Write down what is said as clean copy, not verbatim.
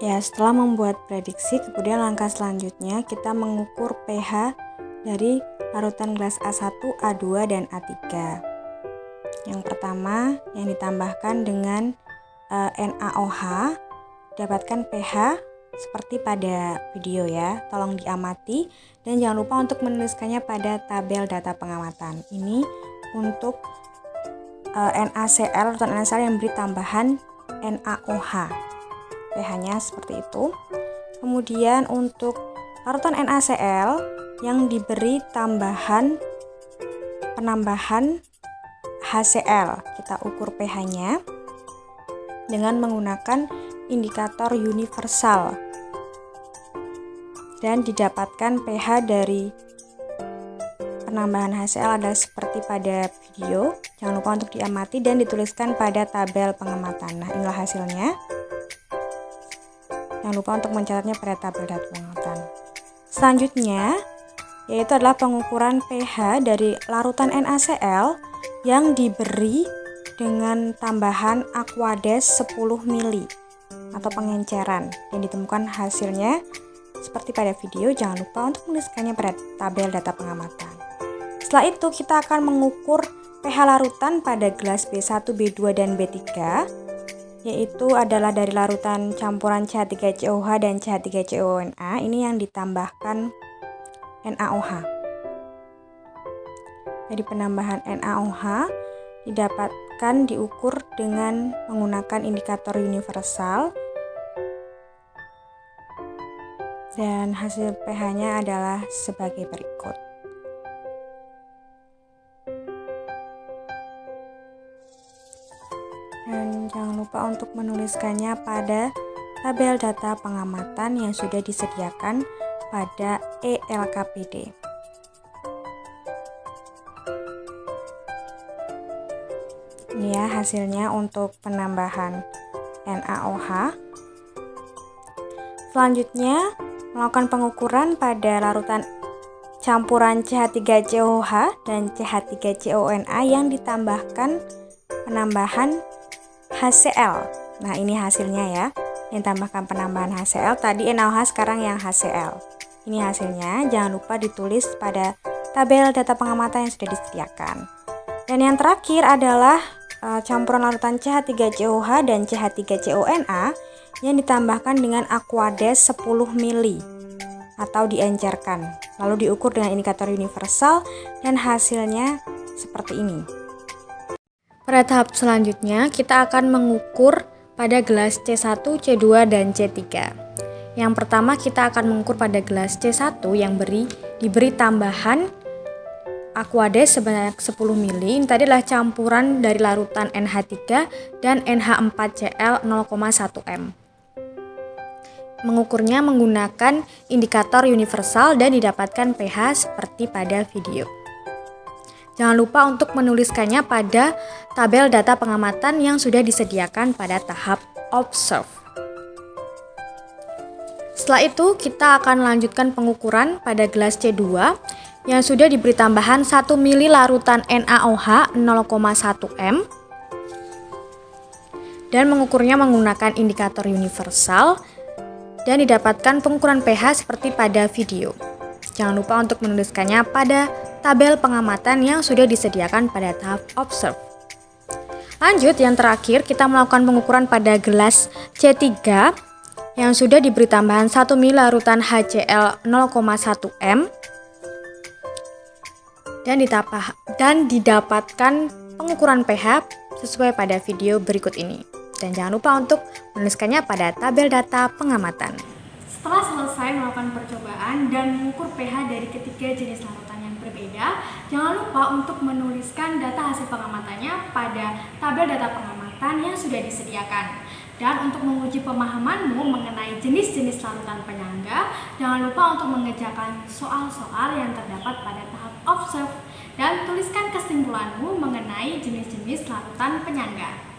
Ya, setelah membuat prediksi, kemudian langkah selanjutnya kita mengukur pH dari larutan gelas A1, A2, dan A3. Yang pertama yang ditambahkan dengan NaOH, dapatkan pH seperti pada video ya. Tolong diamati dan jangan lupa untuk menuliskannya pada tabel data pengamatan. Ini untuk NaCl, larutan NaCl yang beri tambahan NaOH. pH-nya seperti itu. Kemudian untuk larutan NaCl yang diberi penambahan HCl, kita ukur pH-nya dengan menggunakan indikator universal dan didapatkan pH dari penambahan HCl adalah seperti pada video. Jangan lupa untuk diamati dan dituliskan pada tabel pengamatan. Nah, inilah hasilnya. Jangan lupa untuk mencatatnya pada tabel data pengamatan. Selanjutnya, yaitu adalah pengukuran pH dari larutan NaCl yang diberi dengan tambahan Aquades 10 ml atau pengenceran, dan ditemukan hasilnya seperti pada video. Jangan lupa untuk menuliskannya pada tabel data pengamatan. Setelah itu, kita akan mengukur pH larutan pada gelas B1, B2, dan B3, yaitu adalah dari larutan campuran CH3COH dan CH3CONA. Ini yang ditambahkan NaOH. Jadi penambahan NaOH didapatkan diukur dengan menggunakan indikator universal, dan hasil pH-nya adalah sebagai berikut. Dan jangan lupa untuk menuliskannya pada tabel data pengamatan yang sudah disediakan pada ELKPD. Ini ya hasilnya untuk penambahan NaOH. Selanjutnya, melakukan pengukuran pada larutan campuran CH3COH dan CH3CONA yang ditambahkan penambahan HCl. Nah, ini hasilnya ya. Yang tambahkan penambahan HCl, tadi NaOH, sekarang yang HCl. Ini hasilnya, jangan lupa ditulis pada tabel data pengamatan yang sudah disediakan. Dan yang terakhir adalah campuran larutan CH3COH dan CH3CONA yang ditambahkan dengan Aquades 10 ml atau diencerkan. Lalu diukur dengan indikator universal dan hasilnya seperti ini. Pada tahap selanjutnya, kita akan mengukur pada gelas C1, C2, dan C3. Yang pertama, kita akan mengukur pada gelas C1 yang diberi tambahan Aquades sebanyak 10 ml. Ini tadi adalah campuran dari larutan NH3 dan NH4Cl 0,1 m. Mengukurnya menggunakan indikator universal dan didapatkan pH seperti pada video. Jangan lupa untuk menuliskannya pada tabel data pengamatan yang sudah disediakan pada tahap observe. Setelah itu, kita akan lanjutkan pengukuran pada gelas C2 yang sudah diberi tambahan 1 ml larutan NaOH 0,1 m dan mengukurnya menggunakan indikator universal dan didapatkan pengukuran pH seperti pada video. Jangan lupa untuk menuliskannya pada tabel pengamatan yang sudah disediakan pada tahap observe. Lanjut, yang terakhir kita melakukan pengukuran pada gelas C3 yang sudah diberi tambahan 1 ml larutan HCl 0,1 m dan didapatkan pengukuran pH sesuai pada video berikut ini. Dan jangan lupa untuk menuliskannya pada tabel data pengamatan. Setelah selesai melakukan percobaan dan mengukur pH dari ketiga jenis larutan yang berbeda, jangan lupa untuk menuliskan data hasil pengamatannya pada tabel data pengamatan yang sudah disediakan. Dan untuk menguji pemahamanmu mengenai jenis-jenis larutan penyangga, jangan lupa untuk mengerjakan soal-soal yang terdapat pada tahap observe dan tuliskan kesimpulanmu mengenai jenis-jenis larutan penyangga.